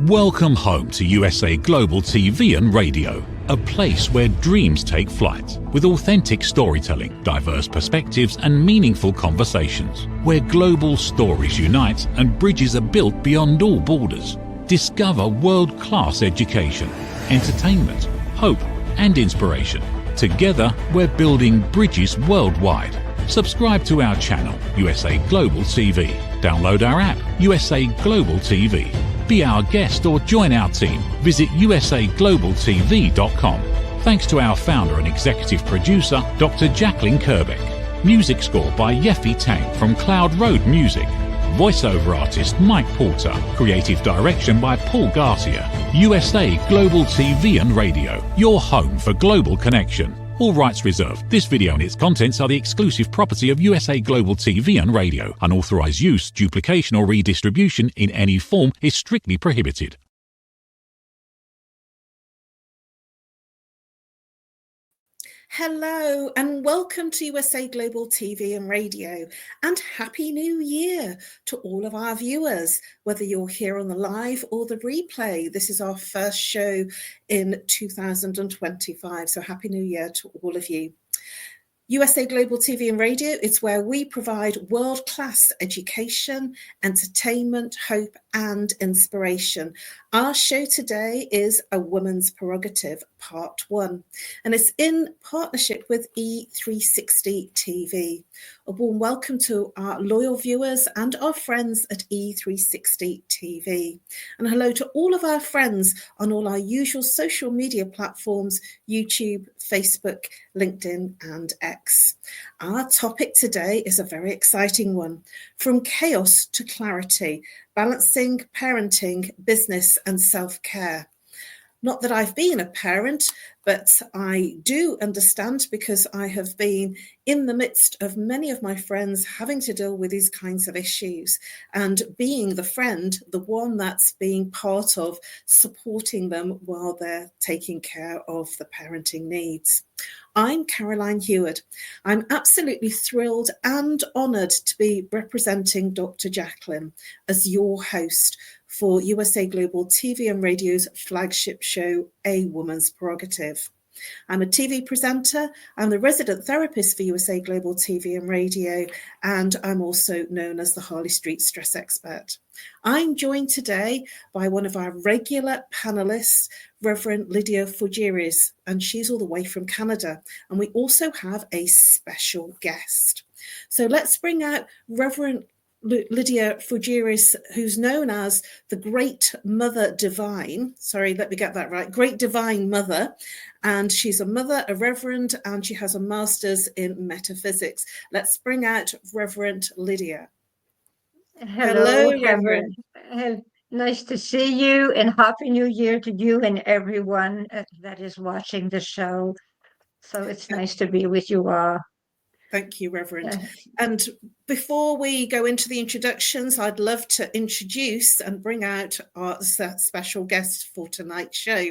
Welcome home to USA Global TV and Radio, a place where dreams take flight, with authentic storytelling, diverse perspectives and meaningful conversations, where global stories unite and bridges are built beyond all borders. Discover world-class education, entertainment, hope and inspiration. Together, we're building bridges worldwide. Subscribe to our channel, USA Global TV. Download our app, USA Global TV. Be our guest or join our team. Visit usaglobaltv.com. Thanks to our founder and executive producer, Dr. Jacalyn Kerbeck. Music score by Yeffy Tang from Cloud Road Music. Voiceover artist Mike Porter. Creative direction by Paul Garcia. USA Global TV and Radio, your home for global connection. All rights reserved. This video and its contents are the exclusive property of USA Global TV and Radio. Unauthorized use, duplication or redistribution in any form is strictly prohibited. Hello and welcome to USA Global TV and Radio, and Happy New Year to all of our viewers, whether you're here on the live or the replay. This is our first show in 2025, so Happy New Year to all of you. USA Global TV and Radio is where we provide world-class education, entertainment, hope and inspiration. Our show today is A Woman's Prerogative, Part 1, and it's in partnership with E360 TV. A warm welcome to our loyal viewers and our friends at E360 TV. And hello to all of our friends on all our usual social media platforms, YouTube, Facebook, LinkedIn and X. Our topic today is a very exciting one. From chaos to clarity, balancing parenting, business and self-care. Not that I've been a parent, but I do understand because I have been in the midst of many of my friends having to deal with these kinds of issues, and being the friend, the one that's being part of supporting them while they're taking care of the parenting needs. I'm Caroline Heward. I'm absolutely thrilled and honoured to be representing Dr. Jacalyn as your host for USA Global TV and Radio's flagship show, A Woman's Prerogative. I'm a TV presenter, I'm the resident therapist for USA Global TV and Radio, and I'm also known as the Harley Street Stress Expert. I'm joined today by one of our regular panelists, Reverend Lydia Fugiris, and she's all the way from Canada. And we also have a special guest. So let's bring out Reverend Lydia Fugiris, who's known as the Great Mother Divine. Sorry, let me get that right. Great Divine Mother. And she's a mother, a reverend, and she has a master's in metaphysics. Let's bring out Reverend Lydia. Hello Reverend. Nice to see you, and Happy New Year to you and everyone that is watching the show. So it's nice to be with you all. Thank you, Reverend. And before we go into the introductions, I'd love to introduce and bring out our special guest for tonight's show.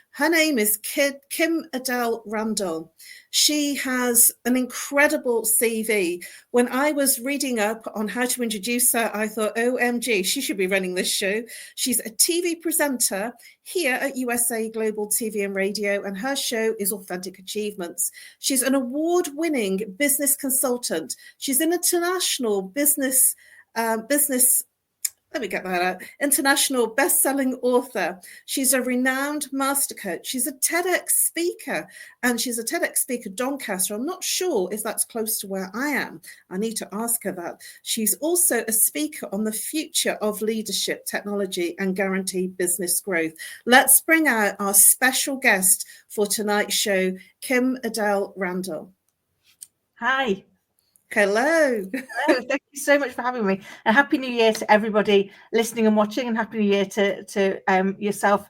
Her name is Kim Adele Randall. She has an incredible CV. When I was reading up on how to introduce her, I thought, OMG, she should be running this show. She's a TV presenter here at USA Global TV and Radio, and her show is Authentic Achievements. She's an award-winning business consultant. She's an international international best-selling author. She's a renowned master coach. She's a TEDx speaker, and she's a TEDx speaker Doncaster. I'm not sure if that's close to where I am. I need to ask her that. She's also a speaker on the future of leadership, technology, and guaranteed business growth. Let's bring out our special guest for tonight's show, Kim Adele Randall. Hi. Hello. Hello. Thank you so much for having me. And Happy New Year to everybody listening and watching, and Happy New Year to yourself,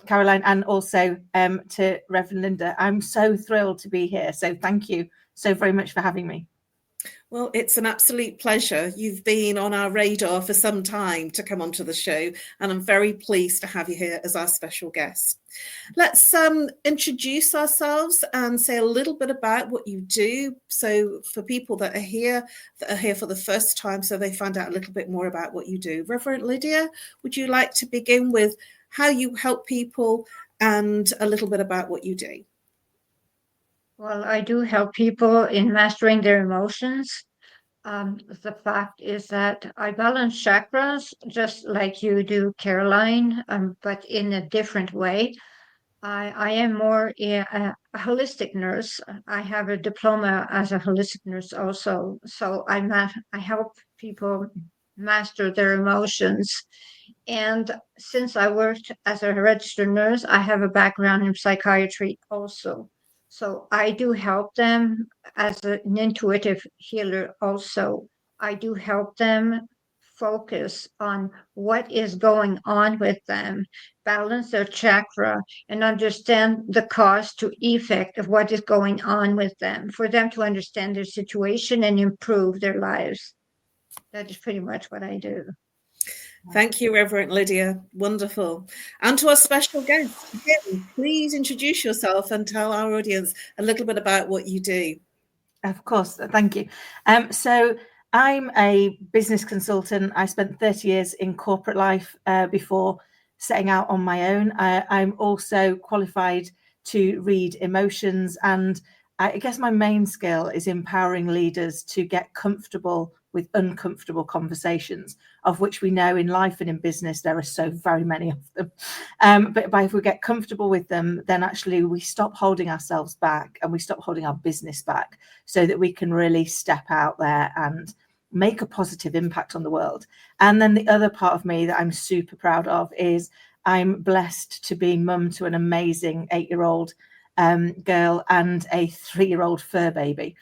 Caroline, and also to Reverend Linda. I'm so thrilled to be here. So thank you so very much for having me. Well, it's an absolute pleasure. You've been on our radar for some time to come onto the show, and I'm very pleased to have you here as our special guest. Let's introduce ourselves and say a little bit about what you do. So for people that are here for the first time, so they find out a little bit more about what you do. Reverend Lydia, would you like to begin with how you help people and a little bit about what you do? Well, I do help people in mastering their emotions. The fact is that I balance chakras just like you do, Caroline, but in a different way. I am more a holistic nurse. I have a diploma as a holistic nurse also. So I help people master their emotions. And since I worked as a registered nurse, I have a background in psychiatry also. So I do help them as an intuitive healer also. I do help them focus on what is going on with them, balance their chakra, and understand the cause to effect of what is going on with them, for them to understand their situation and improve their lives. That is pretty much what I do. Thank you, Reverend Lydia. Wonderful. And to our special guest, Kim, please introduce yourself and tell our audience a little bit about what you do. Of course. Thank you. So I'm a business consultant. I spent 30 years in corporate life before setting out on my own. I'm also qualified to read emotions, and I guess my main skill is empowering leaders to get comfortable with uncomfortable conversations, of which we know in life and in business there are so very many of them. But if we get comfortable with them, then actually we stop holding ourselves back and we stop holding our business back, so that we can really step out there and make a positive impact on the world. And then the other part of me that I'm super proud of is I'm blessed to be mum to an amazing 8-year-old girl and a 3-year-old fur baby.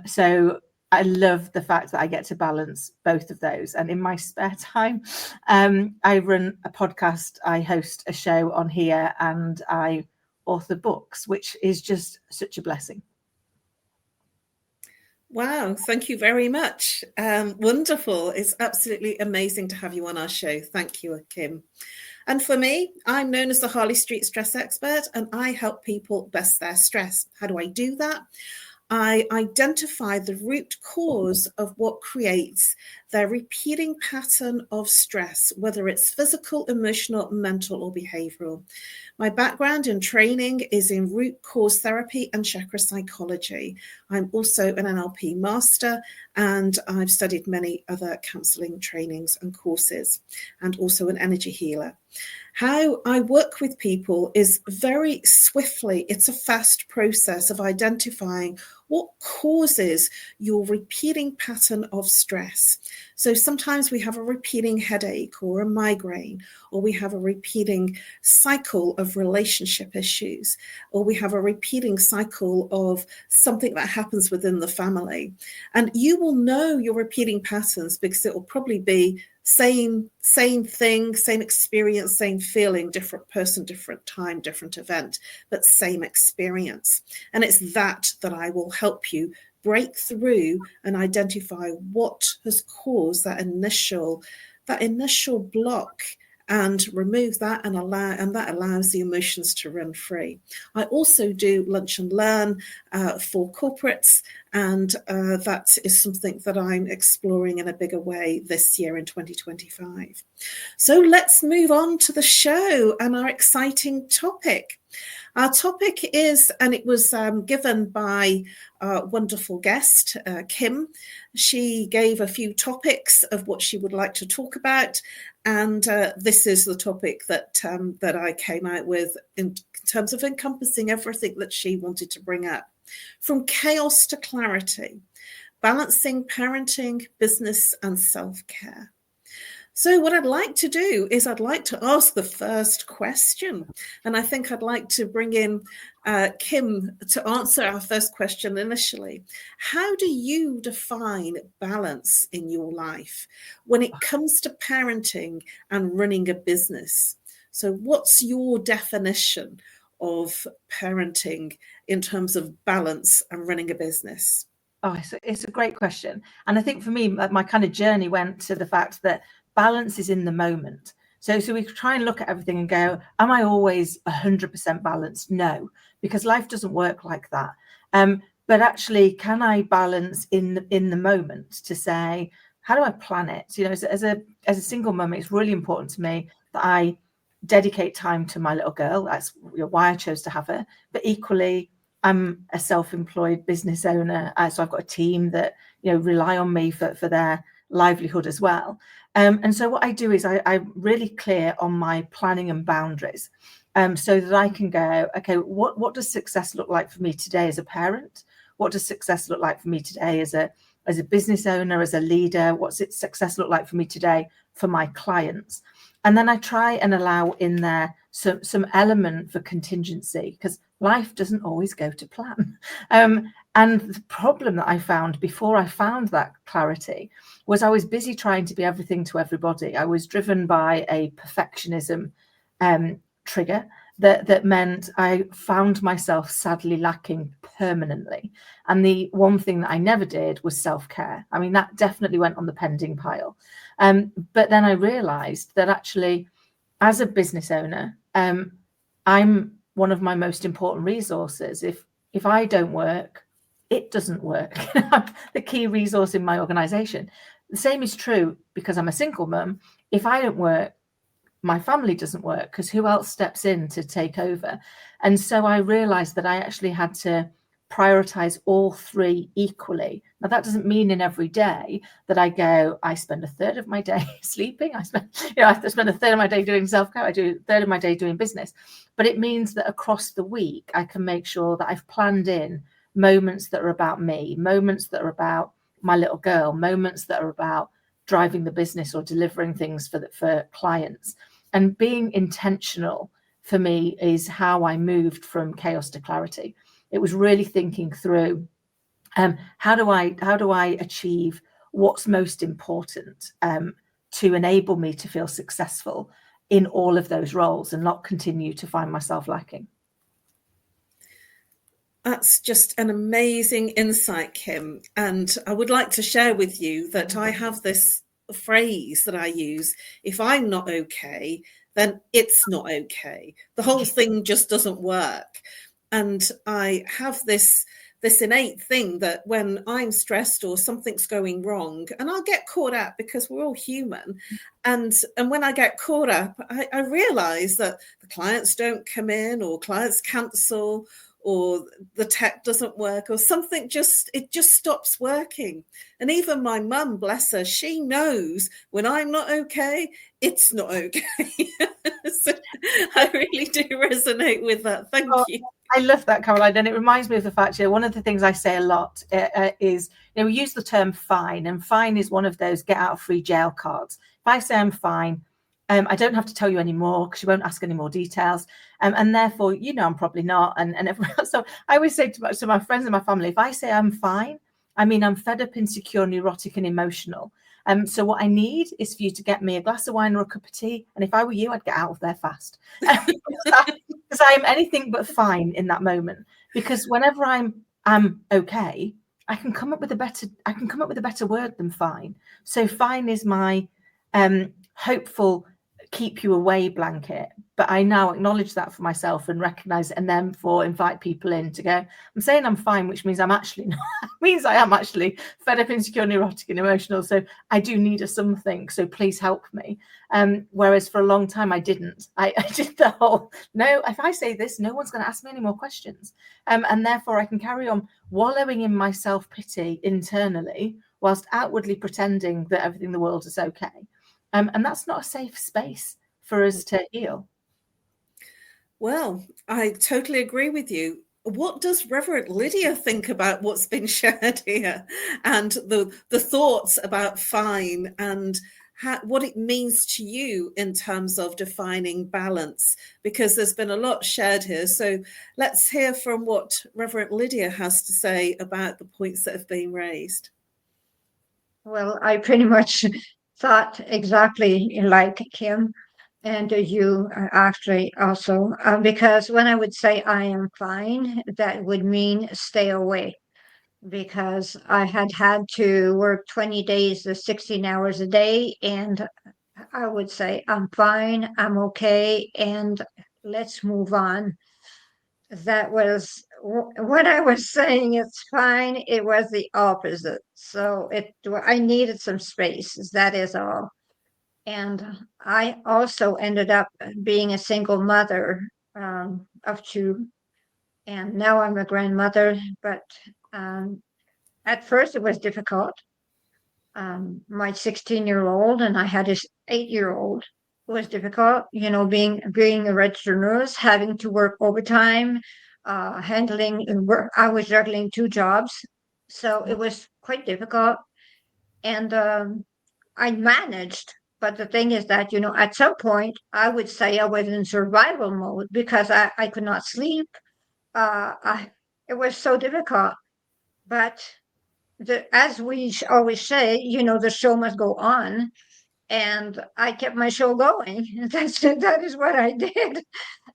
So I love the fact that I get to balance both of those. And in my spare time, I run a podcast, I host a show on here, and I author books, which is just such a blessing. Wow, thank you very much. Wonderful. It's absolutely amazing to have you on our show. Thank you, Kim. And for me, I'm known as the Harley Street Stress Expert, and I help people best their stress. How do I do that? I identify the root cause of what creates their repeating pattern of stress, whether it's physical, emotional, mental, or behavioral. My background and training is in root cause therapy and chakra psychology. I'm also an NLP master, and I've studied many other counseling trainings and courses, and also an energy healer. How I work with people is very swiftly. It's a fast process of identifying what causes your repeating pattern of stress. So sometimes we have a repeating headache or a migraine, or we have a repeating cycle of relationship issues, or we have a repeating cycle of something that happens within the family. And you will know your repeating patterns because it will probably be same thing, same experience, same feeling, different person, different time, different event, but same experience. And it's that I will help you break through and identify what has caused that initial block, and remove that, and that allows the emotions to run free. I also do lunch and learn for corporates, and that is something that I'm exploring in a bigger way this year in 2025. So let's move on to the show and our exciting topic. Our topic is, and it was given by our wonderful guest, Kim. She gave a few topics of what she would like to talk about, and this is the topic that I came out with in terms of encompassing everything that she wanted to bring up. From chaos to clarity, balancing parenting, business, and self-care. So what I'd like to do is I'd like to ask the first question. And I think I'd like to bring in Kim to answer our first question initially. How do you define balance in your life when it comes to parenting and running a business? So what's your definition of parenting in terms of balance and running a business? Oh, it's a great question. And I think for me, my kind of journey went to the fact that balance is in the moment. So we try and look at everything and go, am I always 100% balanced? No, because life doesn't work like that. But actually, can I balance in the moment to say, how do I plan it? You know, as a single mum, it's really important to me that I dedicate time to my little girl. That's why I chose to have her. But equally, I'm a self-employed business owner, so I've got a team that rely on me for their livelihood as well. And so what I do is I'm really clear on my planning and boundaries, so that I can go, okay, what does success look like for me today as a parent? What does success look like for me today as a business owner, as a leader? What's success look like for me today for my clients? And then I try and allow in there some element for contingency, because life doesn't always go to plan. And the problem that I found before I found that clarity was I was busy trying to be everything to everybody. I was driven by a perfectionism trigger that meant I found myself sadly lacking permanently. And the one thing that I never did was self-care. I mean, that definitely went on the pending pile. But then I realized that actually, as a business owner, I'm one of my most important resources. If I don't work, it doesn't work. I'm the key resource in my organization. The same is true because I'm a single mum. If I don't work, my family doesn't work, because who else steps in to take over? And so I realized that I actually had to prioritize all three equally. Now, that doesn't mean in every day that I spend a third of my day sleeping. I spend a third of my day doing self-care. I do a third of my day doing business. But it means that across the week, I can make sure that I've planned in moments that are about me, moments that are about my little girl, moments that are about driving the business or delivering things for clients. And being intentional for me is how I moved from chaos to clarity. It was really thinking through how do I achieve what's most important to enable me to feel successful in all of those roles and not continue to find myself lacking. That's just an amazing insight, Kim. And I would like to share with you that I have this phrase that I use: if I'm not okay, then it's not okay. The whole thing just doesn't work. And I have this innate thing that when I'm stressed or something's going wrong, and I'll get caught up because we're all human. And when I get caught up, I realize that the clients don't come in, or clients cancel, or the tech doesn't work, or something just stops working. And even my mum, bless her, she knows when I'm not okay, it's not okay. So I really do resonate with that. Thank you. I love that, Caroline. And it reminds me of the fact, one of the things I say a lot is, we use the term fine, and fine is one of those get out of free jail cards. If I say I'm fine, I don't have to tell you anymore, because you won't ask any more details. And therefore, I'm probably not. And everyone else. So I always say to my friends and my family, if I say I'm fine, I mean I'm fed up, insecure, neurotic, and emotional. So what I need is for you to get me a glass of wine or a cup of tea. And if I were you, I'd get out of there fast. Because I am anything but fine in that moment. Because whenever I'm okay, I can come up with a better word than fine. So fine is my hopeful keep you away blanket, but I now acknowledge that for myself and recognize it, and then invite people in to go, I'm saying I'm fine, which means I'm actually not, means I am actually fed up, insecure, neurotic, and emotional. So I do need a something, so please help me. Whereas for a long time I didn't. I did the whole, no, if I say this, no one's going to ask me any more questions. And therefore I can carry on wallowing in my self-pity internally whilst outwardly pretending that everything in the world is okay. And that's not a safe space for us to heal. Well, I totally agree with you. What does Reverend Lydia think about what's been shared here, and the thoughts about fine, and what it means to you in terms of defining balance? Because there's been a lot shared here. So let's hear from what Reverend Lydia has to say about the points that have been raised. Well, I pretty much thought exactly like Kim, and you actually also, because when I would say I am fine, that would mean stay away. because I had to work 20 days to 16 hours a day, and I would say, I'm fine, I'm okay, and let's move on. That was when I was saying it's fine, it was the opposite. So I needed some space, that is all. And I also ended up being a single mother of two, and now I'm a grandmother. But at first it was difficult. My 16-year-old and I had his 8-year-old was difficult. Being a registered nurse, having to work overtime, handling work. I was juggling 2 jobs, so it was quite difficult. And I managed. But the thing is that, at some point, I would say I was in survival mode because I could not sleep. It was so difficult. But as we always say, the show must go on. And I kept my show going. That is what I did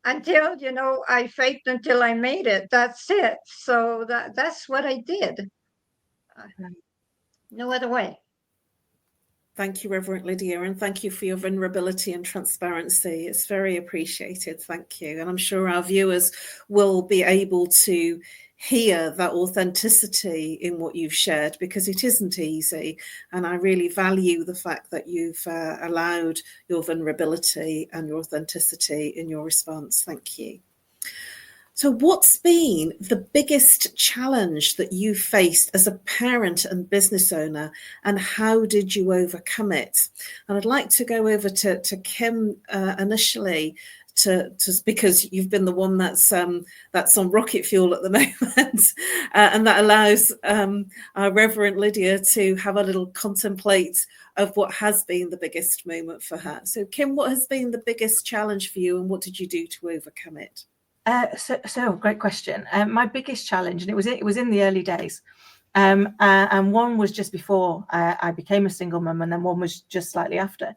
until, I faked until I made it. That's it. So that's what I did. No other way. Thank you, Reverend Lydia, and thank you for your vulnerability and transparency. It's very appreciated. Thank you. And I'm sure our viewers will be able to hear that authenticity in what you've shared, because it isn't easy. And I really value the fact that you've allowed your vulnerability and your authenticity in your response. Thank you. So what's been the biggest challenge that you faced as a parent and business owner, and how did you overcome it? And I'd like to go over to Kim initially, because you've been the one that's on rocket fuel at the moment, and that allows our Reverend Lydia to have a little contemplate of what has been the biggest moment for her. So Kim, what has been the biggest challenge for you, and what did you do to overcome it? So great question. My biggest challenge, and it was in the early days, and one was just before I became a single mum, and then one was just slightly after.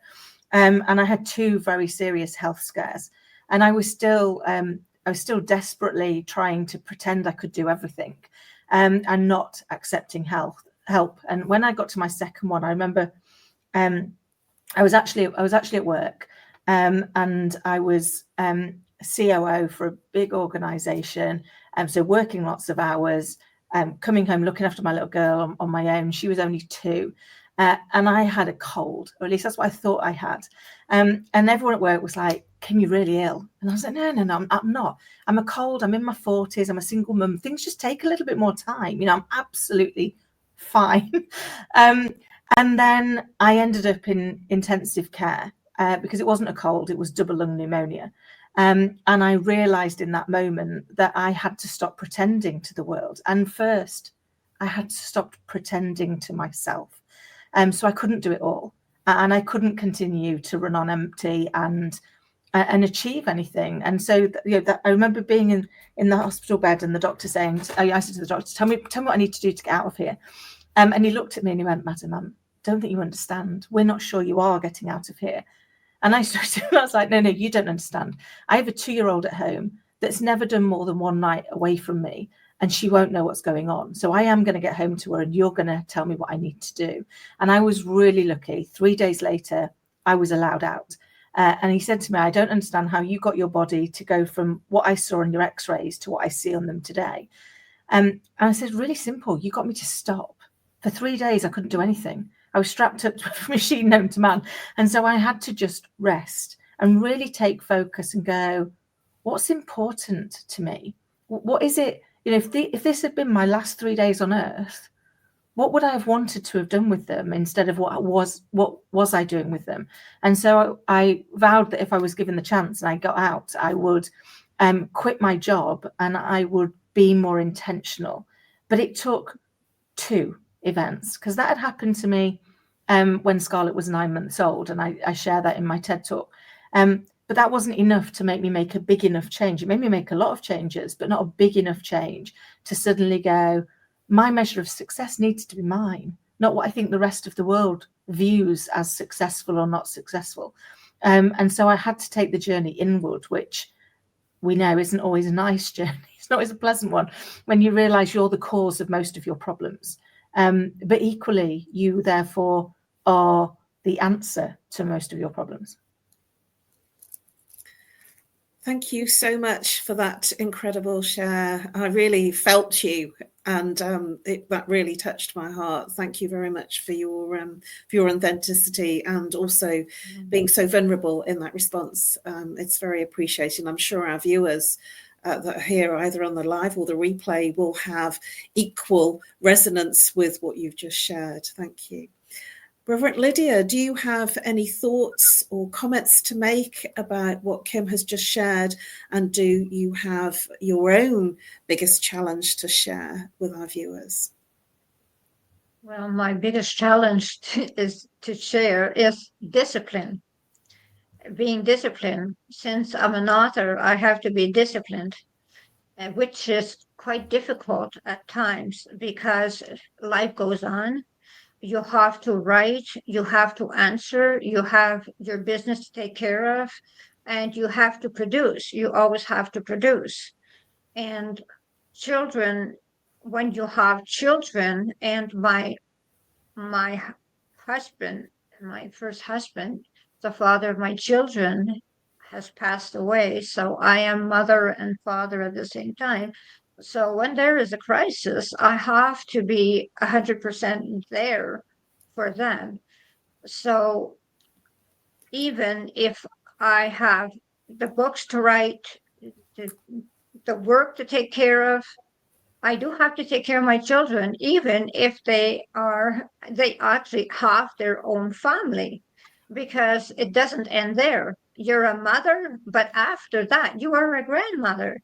And I had 2 very serious health scares, and I was still desperately trying to pretend I could do everything, and not accepting help. And when I got to my second one, I remember I was actually at work, and I was COO for a big organization, so working lots of hours, coming home, looking after my little girl on my own. She was only 2, and I had a cold, or at least that's what I thought I had. And everyone at work was like, "Kim, you're really ill." And I was like, no, I'm not. I'm a cold. I'm in my 40s. I'm a single mum. Things just take a little bit more time. I'm absolutely fine. And then I ended up in intensive care because it wasn't a cold. It was double lung pneumonia. And I realized in that moment that I had to stop pretending to the world. And first, I had to stop pretending to myself. So I couldn't do it all. And I couldn't continue to run on empty and achieve anything. And so, I remember being in the hospital bed and the doctor saying, I said to the doctor, tell me what I need to do to get out of here. And he looked at me and he went, "Madam, I don't think you understand. We're not sure you are getting out of here." And I was like, no, you don't understand. I have a 2-year-old at home that's never done more than one night away from me, and she won't know what's going on. So I am going to get home to her, and you're going to tell me what I need to do. And I was really lucky. 3 days later, I was allowed out. And he said to me, "I don't understand how you got your body to go from what I saw in your x-rays to what I see on them today." And I said, "Really simple. You got me to stop. For 3 days, I couldn't do anything. I was strapped up to a machine known to man." And so I had to just rest and really take focus and go, what's important to me? What is it? If this had been my last 3 days on earth, what would I have wanted to have done with them instead of what was I doing with them? And so I vowed that if I was given the chance and I got out, I would quit my job and I would be more intentional. But it took 2 events, because that had happened to me when Scarlett was 9 months old, and I share that in my TED talk. But that wasn't enough to make me make a big enough change. It made me make a lot of changes, but not a big enough change to suddenly go, my measure of success needs to be mine, not what I think the rest of the world views as successful or not successful. And so I had to take the journey inward, which we know isn't always a nice journey. It's not always a pleasant one when you realise you're the cause of most of your problems. But equally, you therefore are the answer to most of your problems. Thank you so much for that incredible share. I really felt you, and that really touched my heart. Thank you very much for your authenticity, and also being so vulnerable in that response. It's very appreciated. I'm sure our viewers that are here, either on the live or the replay, will have equal resonance with what you've just shared. Thank you. Reverend Lydia, do you have any thoughts or comments to make about what Kim has just shared? And do you have your own biggest challenge to share with our viewers? Well, my biggest challenge to share is discipline. Being disciplined. Since I'm an author, I have to be disciplined, which is quite difficult at times because life goes on. You have to write, you have to answer, you have your business to take care of, and you have to produce. You always have to produce. And children, when you have children, and my husband, my first husband, the father of my children, has passed away. So I am mother and father at the same time. So when there is a crisis, I have to be 100% there for them. So even if I have the books to write, the work to take care of, I do have to take care of my children, even if they actually have their own family, because it doesn't end there. You're a mother, but after that, you are a grandmother.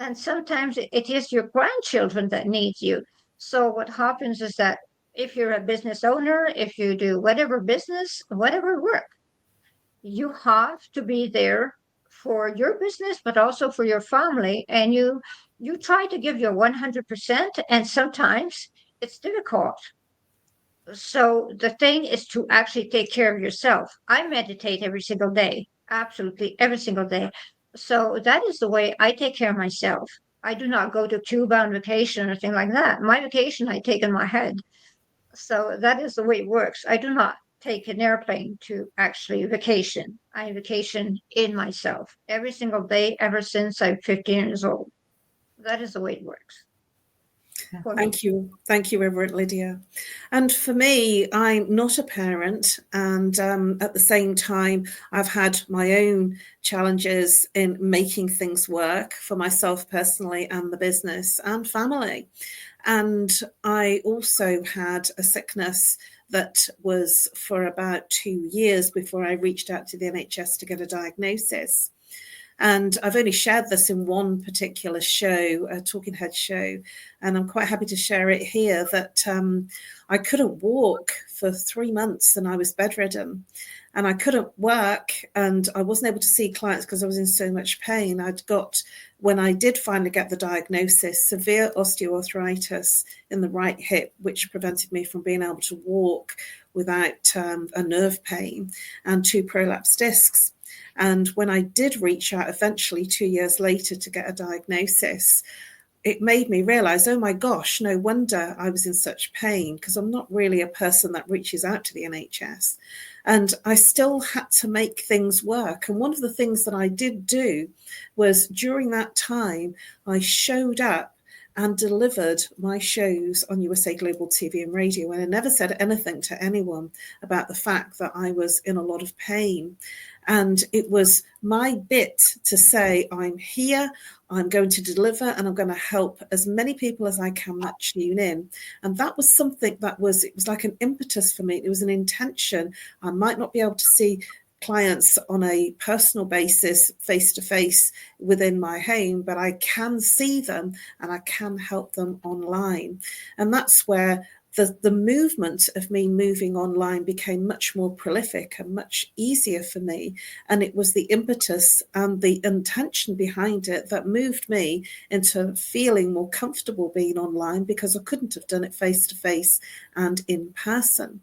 And sometimes it is your grandchildren that need you. So what happens is that if you're a business owner, if you do whatever business, whatever work, you have to be there for your business, but also for your family. And you try to give your 100%, and sometimes it's difficult. So the thing is to actually take care of yourself. I meditate every single day, absolutely every single day. So that is the way I take care of myself. I do not go to Cuba on vacation or anything like that. My vacation I take in my head. So that is the way it works. I do not take an airplane to actually vacation. I vacation in myself every single day ever since I'm 15 years old. That is the way it works. Thank you. Thank you, Reverend Lydia. And for me, I'm not a parent. And at the same time, I've had my own challenges in making things work for myself personally and the business and family. And I also had a sickness that was for about 2 years before I reached out to the NHS to get a diagnosis. And I've only shared this in one particular show, a Talking Head show, and I'm quite happy to share it here, that I couldn't walk for 3 months and I was bedridden. And I couldn't work and I wasn't able to see clients because I was in so much pain. I'd got, when I did finally get the diagnosis, severe osteoarthritis in the right hip, which prevented me from being able to walk without a nerve pain, and 2 prolapsed discs. And when I did reach out eventually 2 years later to get a diagnosis, it made me realize, oh my gosh, no wonder I was in such pain, because I'm not really a person that reaches out to the NHS. And I still had to make things work. And one of the things that I did do was during that time, I showed up and delivered my shows on USA Global TV and Radio. And I never said anything to anyone about the fact that I was in a lot of pain. And it was my bit to say, I'm here, I'm going to deliver, and I'm going to help as many people as I can that tune in. And that was something it was like an impetus for me. It was an intention. I might not be able to see clients on a personal basis, face to face within my home, but I can see them and I can help them online. And that's where the movement of me moving online became much more prolific and much easier for me. And it was the impetus and the intention behind it that moved me into feeling more comfortable being online, because I couldn't have done it face to face and in person.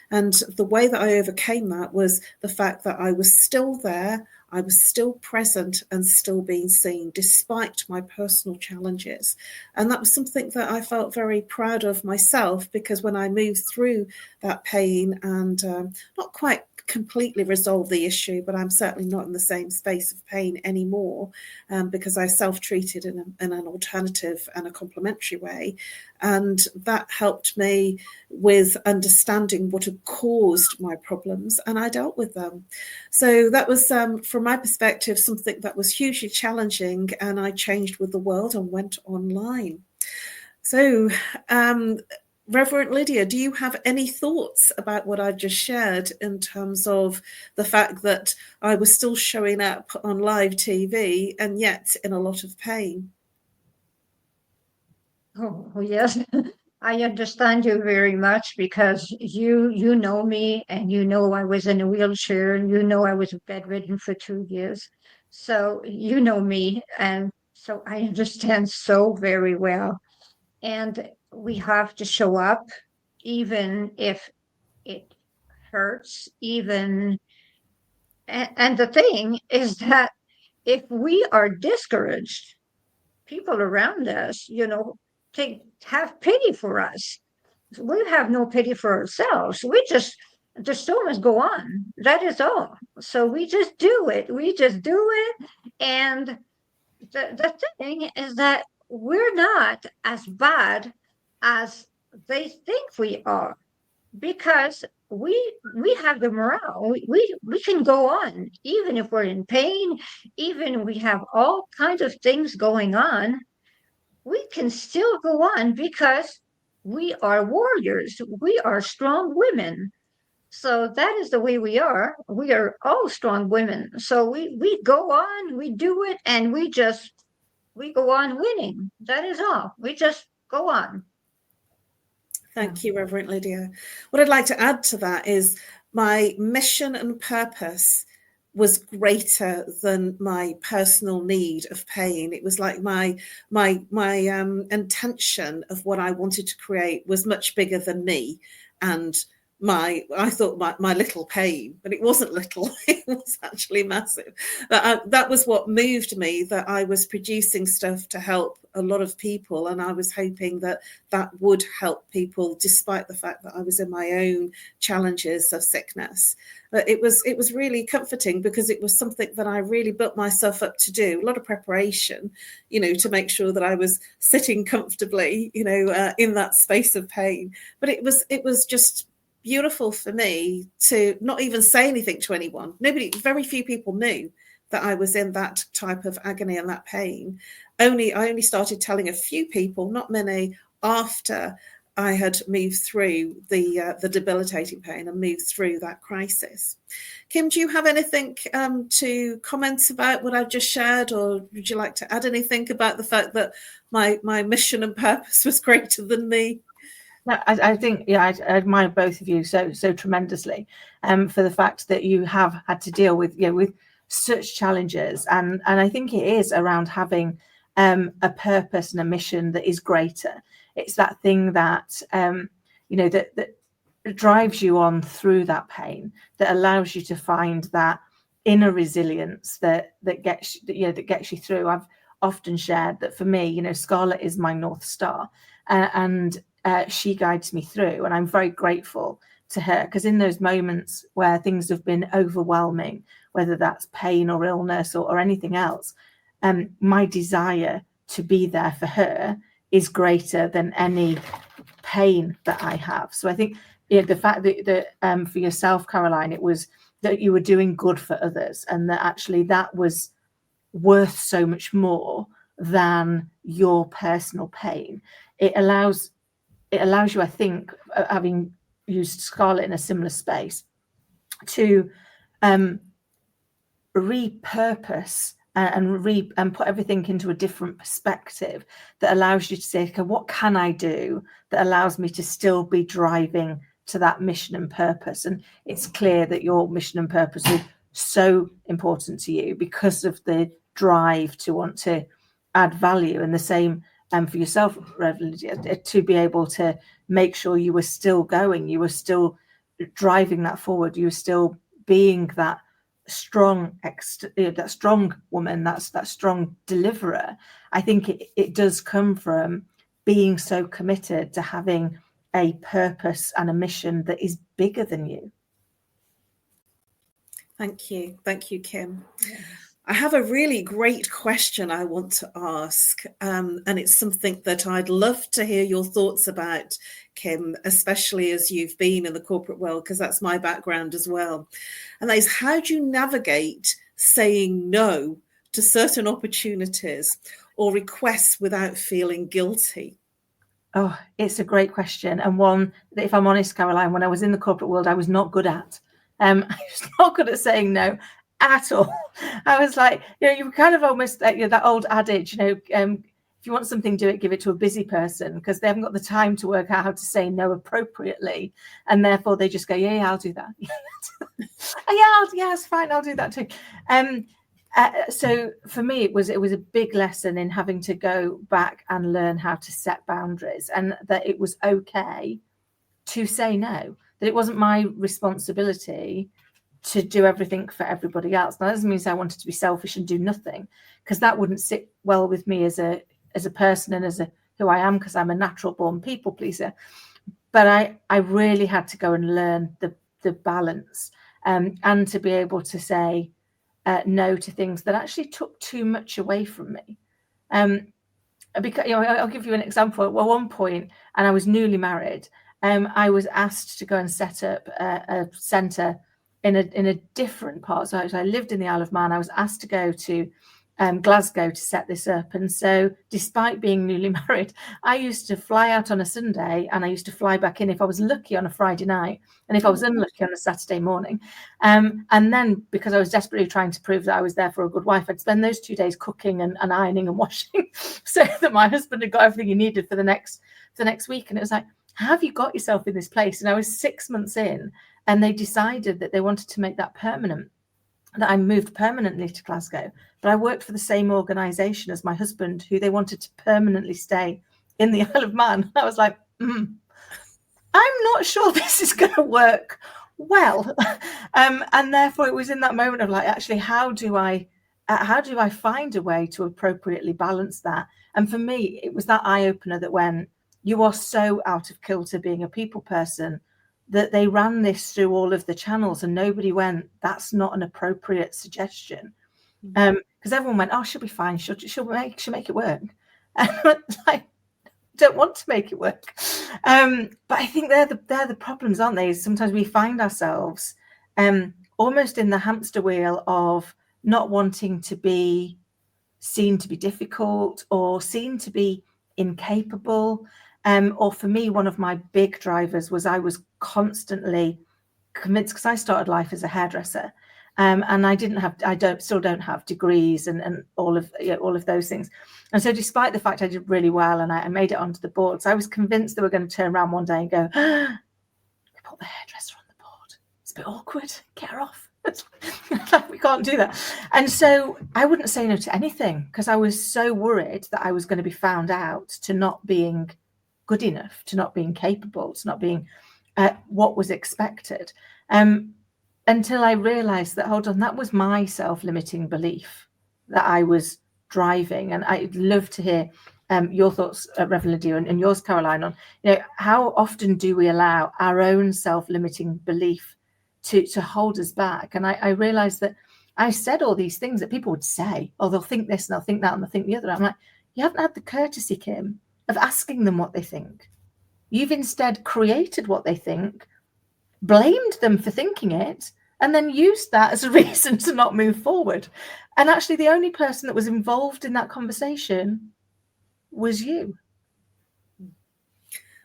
And the way that I overcame that was the fact that I was still there. I was still present and still being seen despite my personal challenges. And that was something that I felt very proud of myself, because when I moved through that pain and not quite completely resolve the issue, but I'm certainly not in the same space of pain anymore, because I self-treated in an alternative and a complementary way. And that helped me with understanding what had caused my problems, and I dealt with them. So that was, from my perspective, something that was hugely challenging, and I changed with the world and went online. So, Reverend Lydia, do you have any thoughts about what I just shared in terms of the fact that I was still showing up on live TV and yet in a lot of pain? Oh, yes. I understand you very much, because you know me, and you know I was in a wheelchair, and you know I was bedridden for 2 years. So you know me, and so I understand so very well. And we have to show up, even if it hurts, even. And the thing is that if we are discouraged, people around us, have pity for us. We have no pity for ourselves. The show must go on. That is all. So we just do it. We just do it. And the thing is that we're not as bad as they think we are, because we have the morale. We can go on, even if we're in pain, even we have all kinds of things going on. We can still go on, because we are warriors. We are strong women. So that is the way we are. We are all strong women. So we go on, we do it, and we go on winning. That is all. We just go on. Thank you, Reverend Lydia. What I'd like to add to that is my mission and purpose was greater than my personal need of pain. It was like my intention of what I wanted to create was much bigger than me, and I thought my little pain, but it wasn't little. It was actually massive. But that was what moved me, that I was producing stuff to help a lot of people, and I was hoping that that would help people, despite the fact that I was in my own challenges of sickness. But it was really comforting, because it was something that I really built myself up to do. A lot of preparation, to make sure that I was sitting comfortably, in that space of pain. But it was just beautiful for me to not even say anything to anyone. Very few people knew that I was in that type of agony and that pain. I only started telling a few people, not many, after I had moved through the debilitating pain and moved through that crisis. Kim, do you have anything to comment about what I've just shared, or would you like to add anything about the fact that my mission and purpose was greater than me? No, I think, I admire both of you so tremendously, for the fact that you have had to deal with with such challenges, and I think it is around having a purpose and a mission that is greater. It's that thing that that drives you on through that pain, that allows you to find that inner resilience that gets you through. I've often shared that for me, Scarlett is my North Star, and she guides me through, and I'm very grateful to her, because in those moments where things have been overwhelming, whether that's pain or illness or anything else, my desire to be there for her is greater than any pain that I have. So I think the fact that for yourself, Caroline, it was that you were doing good for others, and that actually that was worth so much more than your personal pain. It allows you, I think, having used Scarlett in a similar space, to repurpose and put everything into a different perspective, that allows you to say, okay, what can I do that allows me to still be driving to that mission and purpose? And it's clear that your mission and purpose is so important to you because of the drive to want to add value, and the same for yourself, Reverend, to be able to make sure you were still going, you were still driving that forward, you were still being that strong that strong woman, that strong deliverer, I think it does come from being so committed to having a purpose and a mission that is bigger than you. Thank you, Kim. Yes. I have a really great question I want to ask, and it's something that I'd love to hear your thoughts about, Kim, especially as you've been in the corporate world, because that's my background as well. And that is, how do you navigate saying no to certain opportunities or requests without feeling guilty? Oh, it's a great question, and one that, if I'm honest, Caroline, when I was in the corporate world, I was not good at. I was not good at saying no at all. I was like, you kind of almost that old adage, if you want something, do it, give it to a busy person, because they haven't got the time to work out how to say no appropriately, and therefore they just go, yeah, I'll do that. Yeah, it's fine, I'll do that too. So for me, it was a big lesson in having to go back and learn how to set boundaries, and that it was okay to say no, that it wasn't my responsibility to do everything for everybody else. Now, that doesn't mean I wanted to be selfish and do nothing, because that wouldn't sit well with me as a person and as who I am, because I'm a natural born people pleaser. But I really had to go and learn the balance, and to be able to say no to things that actually took too much away from me. Because I'll give you an example. At one point, and I was newly married, I was asked to go and set up a centre in a different part. So I lived in the Isle of Man. I was asked to go to Glasgow to set this up. And so, despite being newly married, I used to fly out on a Sunday, and I used to fly back in if I was lucky on a Friday night, and if I was unlucky on a Saturday morning. And then, because I was desperately trying to prove that I was there for a good wife, I'd spend those 2 days cooking and ironing and washing, so that my husband had got everything he needed for the next week. And it was like, how have you got yourself in this place? And I was 6 months in, and they decided that they wanted to make that permanent, that I moved permanently to Glasgow. But I worked for the same organisation as my husband, who they wanted to permanently stay in the Isle of Man. I was like, I'm not sure this is going to work well. And therefore, it was in that moment of like, actually, how do I find a way to appropriately balance that? And for me, it was that eye-opener that when you are so out of kilter being a people person, that they ran this through all of the channels, and nobody went, that's not an appropriate suggestion. Because everyone went, oh, she'll be fine. She'll make it work. And I don't want to make it work. But I think they're the problems, aren't they? Sometimes we find ourselves almost in the hamster wheel of not wanting to be seen to be difficult or seen to be incapable. Or for me, one of my big drivers was I was constantly convinced, because I started life as a hairdresser, and I still don't have degrees and all of those things. And so, despite the fact I did really well and I made it onto the boards, I was convinced they were going to turn around one day and go, they put the hairdresser on the board. It's a bit awkward. Get her off. We can't do that. And so I wouldn't say no to anything, because I was so worried that I was going to be found out to not being good enough, to not being capable, to not being what was expected, until I realized that, hold on, that was my self-limiting belief that I was driving. And I'd love to hear your thoughts, Reverend Lydia, and yours, Caroline, on how often do we allow our own self-limiting belief to hold us back? And I realized that I said all these things that people would say, oh, they'll think this and they'll think that and they'll think the other. I'm like, you haven't had the courtesy, Kim, of asking them what they think. You've instead created what they think, blamed them for thinking it, and then used that as a reason to not move forward. And actually, the only person that was involved in that conversation was you.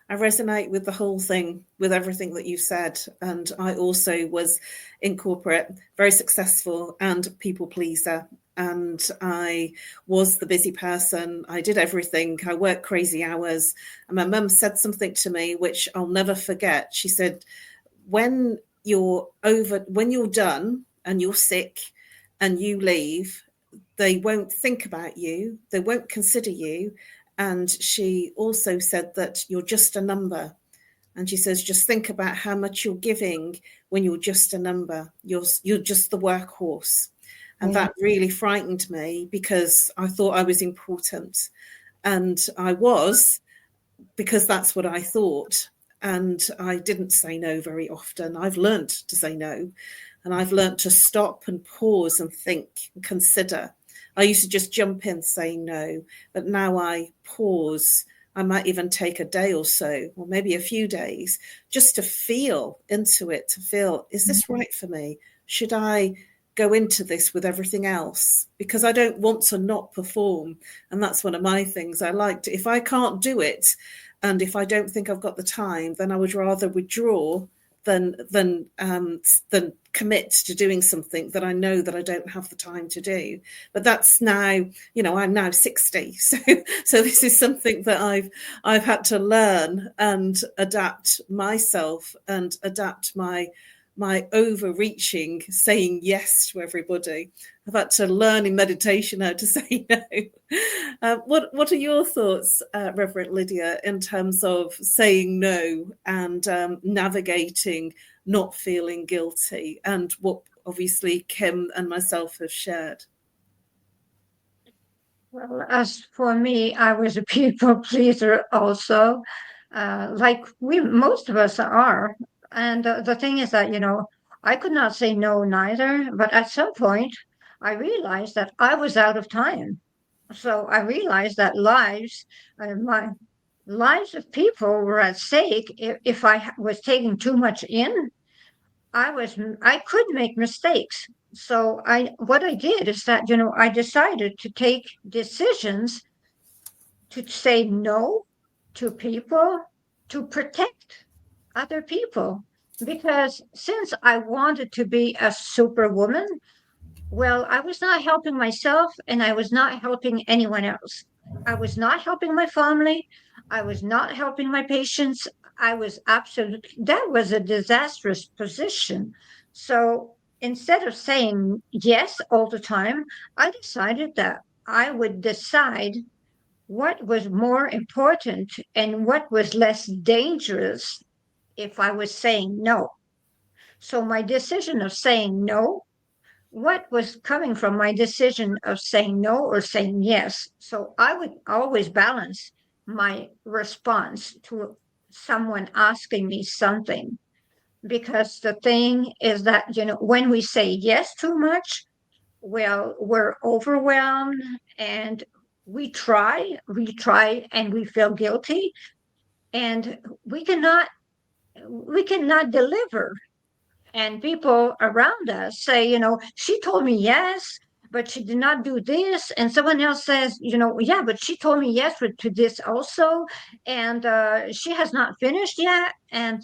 I resonate with the whole thing, with everything that you said. And I also was in corporate, very successful and people pleaser. And I was the busy person. I did everything. I worked crazy hours. And my mum said something to me, which I'll never forget. She said, when you're done and you're sick and you leave, they won't think about you. They won't consider you. And she also said that you're just a number. And she says, just think about how much you're giving when you're just a number. You're just the workhorse. And that really frightened me because I thought I was important. And I was, because that's what I thought. And I didn't say no very often. I've learned to say no. And I've learned to stop and pause and think and consider. I used to just jump in saying no, but now I pause. I might even take a day or so, or maybe a few days, just to feel into it, to feel, is this right for me? Should I go into this with everything else? Because I don't want to not perform. And that's one of my things. I like to, if I can't do it, and if I don't think I've got the time, then I would rather withdraw than commit to doing something that I know that I don't have the time to do. But that's now, I'm now 60. So this is something that I've had to learn and adapt myself and adapt my overreaching, saying yes to everybody. I've had to learn in meditation how to say no. What are your thoughts, Reverend Lydia, in terms of saying no and navigating not feeling guilty, and what obviously Kim and myself have shared? Well, as for me, I was a people pleaser also, like most of us are. And the thing is that, I could not say no neither, but at some point I realized that I was out of time. So I realized that my lives of people were at stake if I was taking too much in. I could make mistakes. So what I did is that, I decided to take decisions to say no to people, to protect other people. Because since I wanted to be a superwoman, well, I was not helping myself and I was not helping anyone else. I was not helping my family. I was not helping my patients. That was a disastrous position. So instead of saying yes all the time, I decided that I would decide what was more important and what was less dangerous if I was saying no. So my decision of saying no, what was coming from my decision of saying no or saying yes? So I would always balance my response to someone asking me something. Because the thing is that, when we say yes too much, well, we're overwhelmed and we try and we feel guilty and we cannot deliver. And people around us say, she told me yes, but she did not do this. And someone else says, yeah, but she told me yes to this also. And she has not finished yet. And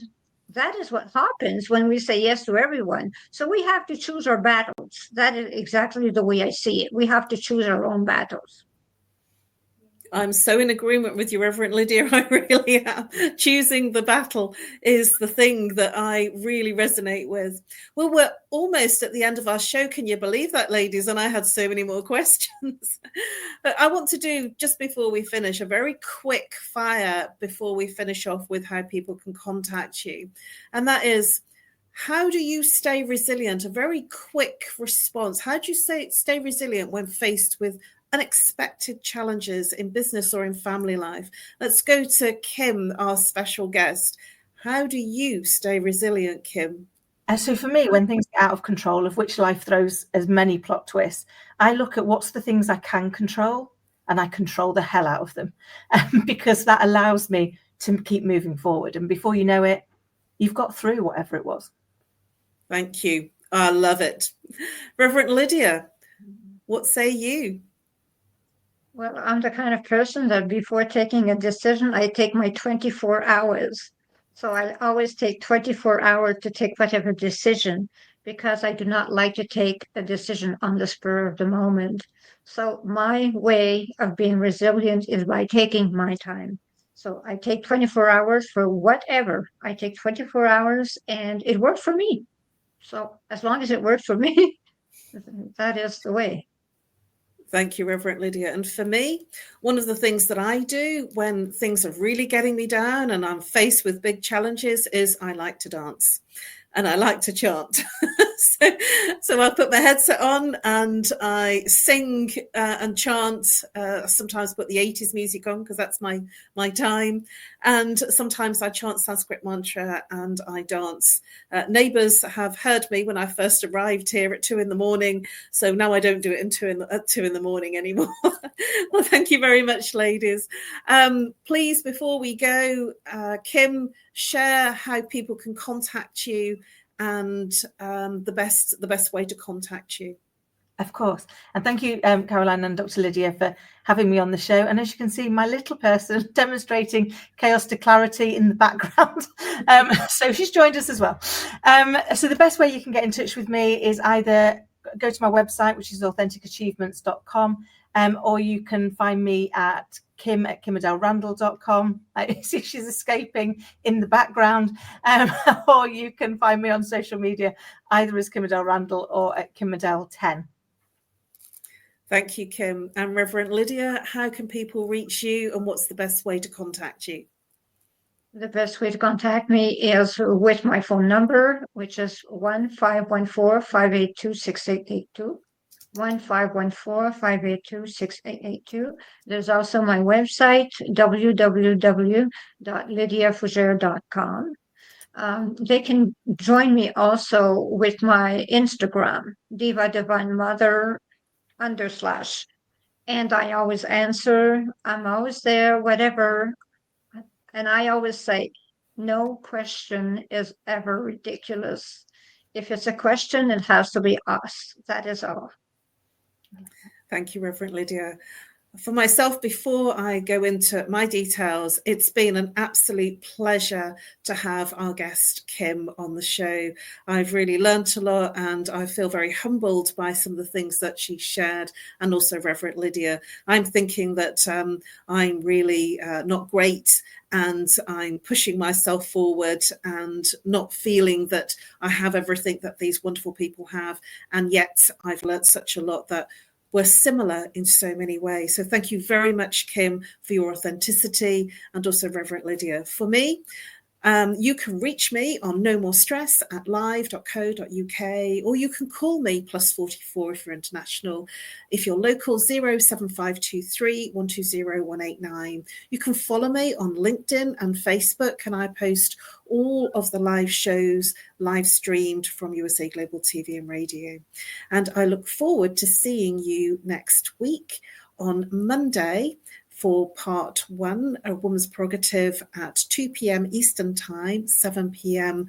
that is what happens when we say yes to everyone. So we have to choose our battles. That is exactly the way I see it. We have to choose our own battles. I'm so in agreement with you, Reverend Lydia. I really am. Choosing the battle is the thing that I really resonate with. Well, we're almost at the end of our show. Can you believe that, ladies? And I had so many more questions. But I want to do, just before we finish, a very quick fire before we finish off with how people can contact you. And that is, how do you stay resilient? A very quick response. How do you stay resilient when faced with unexpected challenges in business or in family life? Let's go to Kim, our special guest. How do you stay resilient, Kim? So for me, when things get out of control, of which life throws as many plot twists, I look at what's the things I can control and I control the hell out of them because that allows me to keep moving forward. And before you know it, you've got through whatever it was. Thank you. I love it. Reverend Lydia, what say you? Well, I'm the kind of person that before taking a decision, I take my 24 hours. So I always take 24 hours to take whatever decision because I do not like to take a decision on the spur of the moment. So my way of being resilient is by taking my time. So I take 24 hours for whatever. I take 24 hours and it works for me. So as long as it works for me, that is the way. Thank you, Reverend Lydia. And for me, one of the things that I do when things are really getting me down and I'm faced with big challenges is I like to dance and I like to chant. So I put my headset on and I sing and chant. Sometimes put the 80s music on because that's my time. And sometimes I chant Sanskrit mantra and I dance. Neighbours have heard me when I first arrived here at 2 a.m. So now I don't do it at 2 a.m. anymore. Well, thank you very much, ladies. Please, before we go, Kim, share how people can contact you and the best way to contact you. Of course. And thank you, Caroline and Dr. Lydia, for having me on the show. And as you can see, my little person demonstrating chaos to clarity in the background. So she's joined us as well. So the best way you can get in touch with me is either go to my website, which is AuthenticAchievements.com, or you can find me at kim@kimadelrandall.com. I see she's escaping in the background. Or you can find me on social media, either as Kim Adele Randall or at Kim Adele 10. Thank you, Kim. And Reverend Lydia, how can people reach you and what's the best way to contact you? The best way to contact me is with my phone number, which is 1-514-582-6882. 1-514-582-6882. There's also my website, www.lydiafougere.com. They can join me also with my Instagram, Diva Divine Mother _. And I always answer. I'm always there, whatever. And I always say, no question is ever ridiculous. If it's a question, it has to be asked. That is all. Thank you, Reverend Lydia. For myself, before I go into my details, it's been an absolute pleasure to have our guest, Kim, on the show. I've really learnt a lot and I feel very humbled by some of the things that she shared, and also Reverend Lydia. I'm thinking that I'm really not great and I'm pushing myself forward and not feeling that I have everything that these wonderful people have. And yet I've learnt such a lot that we're similar in so many ways. So thank you very much, Kim, for your authenticity, and also Reverend Lydia. For me, you can reach me on No More Stress at live.co.uk, or you can call me +44 if you're international. If you're local, 07523 120 189. You can follow me on LinkedIn and Facebook, and I post all of the live shows live streamed from USA Global TV and Radio. And I look forward to seeing you next week on Monday for part 1, A Woman's Prerogative, at 2 p.m. Eastern Time, 7 p.m.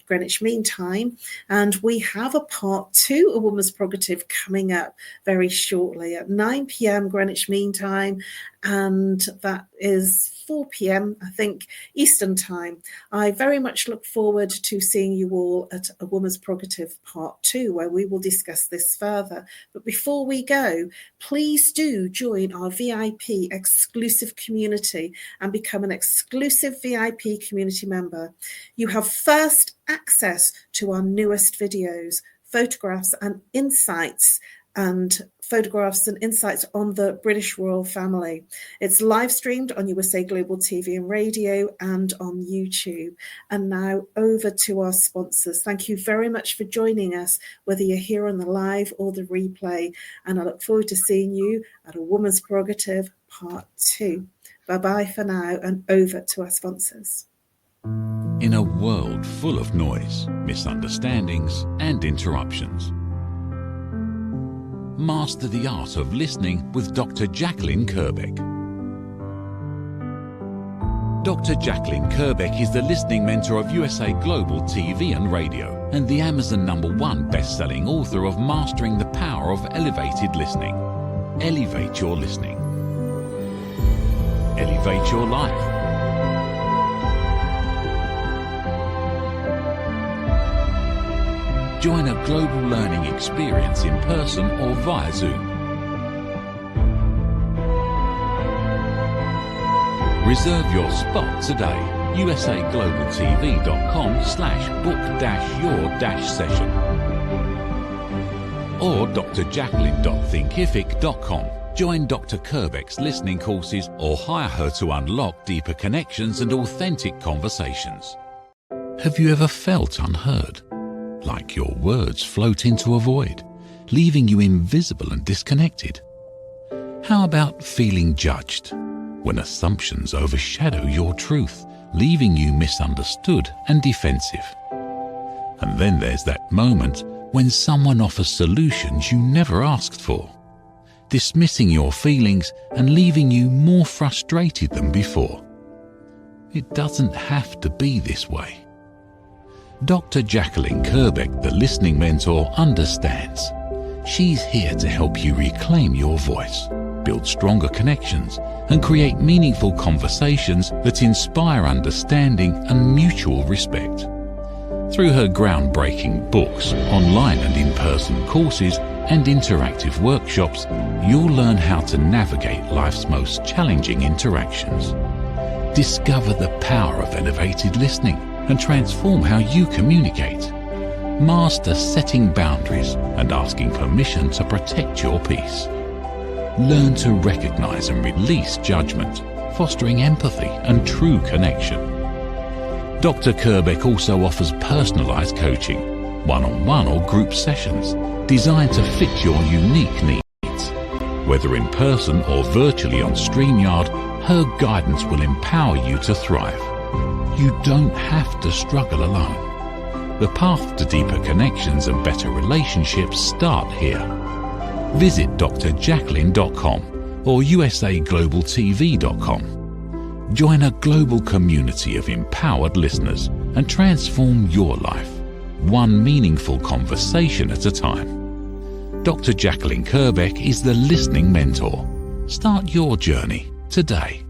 Greenwich Mean Time. And we have a part 2, A Woman's Prerogative, coming up very shortly at 9 p.m. Greenwich Mean Time. And that is 4 p.m., I think, Eastern Time. I very much look forward to seeing you all at A Woman's Prerogative Part 2, where we will discuss this further. But before we go, please do join our VIP exclusive community and become an exclusive VIP community member. You have first access to our newest videos, photographs and insights on the British royal family. It's live streamed on USA Global TV and Radio and on YouTube. And now over to our sponsors. Thank you very much for joining us, whether you're here on the live or the replay. And I look forward to seeing you at A Woman's Prerogative Part 2. Bye-bye for now, and over to our sponsors. In a world full of noise, misunderstandings and interruptions, master the art of listening with Dr. Jacalyn Kerbeck. Dr. Jacalyn Kerbeck is the listening mentor of USA Global TV and Radio and the Amazon #1 best-selling author of Mastering the Power of Elevated Listening. Elevate your listening. Elevate your life. Join a global learning experience in person or via Zoom. Reserve your spot today. usaglobaltv.com/book-your-session. or drjacalyn.thinkific.com. Join Dr. Kerbeck's listening courses or hire her to unlock deeper connections and authentic conversations. Have you ever felt unheard? Like your words float into a void, leaving you invisible and disconnected? How about feeling judged, when assumptions overshadow your truth, leaving you misunderstood and defensive? And then there's that moment when someone offers solutions you never asked for, dismissing your feelings and leaving you more frustrated than before. It doesn't have to be this way. Dr. Jacalyn Kerbeck, the listening mentor, understands. She's here to help you reclaim your voice, build stronger connections, and create meaningful conversations that inspire understanding and mutual respect. Through her groundbreaking books, online and in-person courses, and interactive workshops, you'll learn how to navigate life's most challenging interactions. Discover the power of elevated listening and transform how you communicate. Master setting boundaries and asking permission to protect your peace. Learn to recognize and release judgment, fostering empathy and true connection. Dr. Kerbeck also offers personalized coaching, one-on-one or group sessions designed to fit your unique needs. Whether in person or virtually on StreamYard, her guidance will empower you to thrive. You don't have to struggle alone. The path to deeper connections and better relationships start here. Visit drjacalyn.com or usaglobaltv.com. Join a global community of empowered listeners and transform your life, one meaningful conversation at a time. Dr. Jacalyn Kerbeck is the listening mentor. Start your journey today.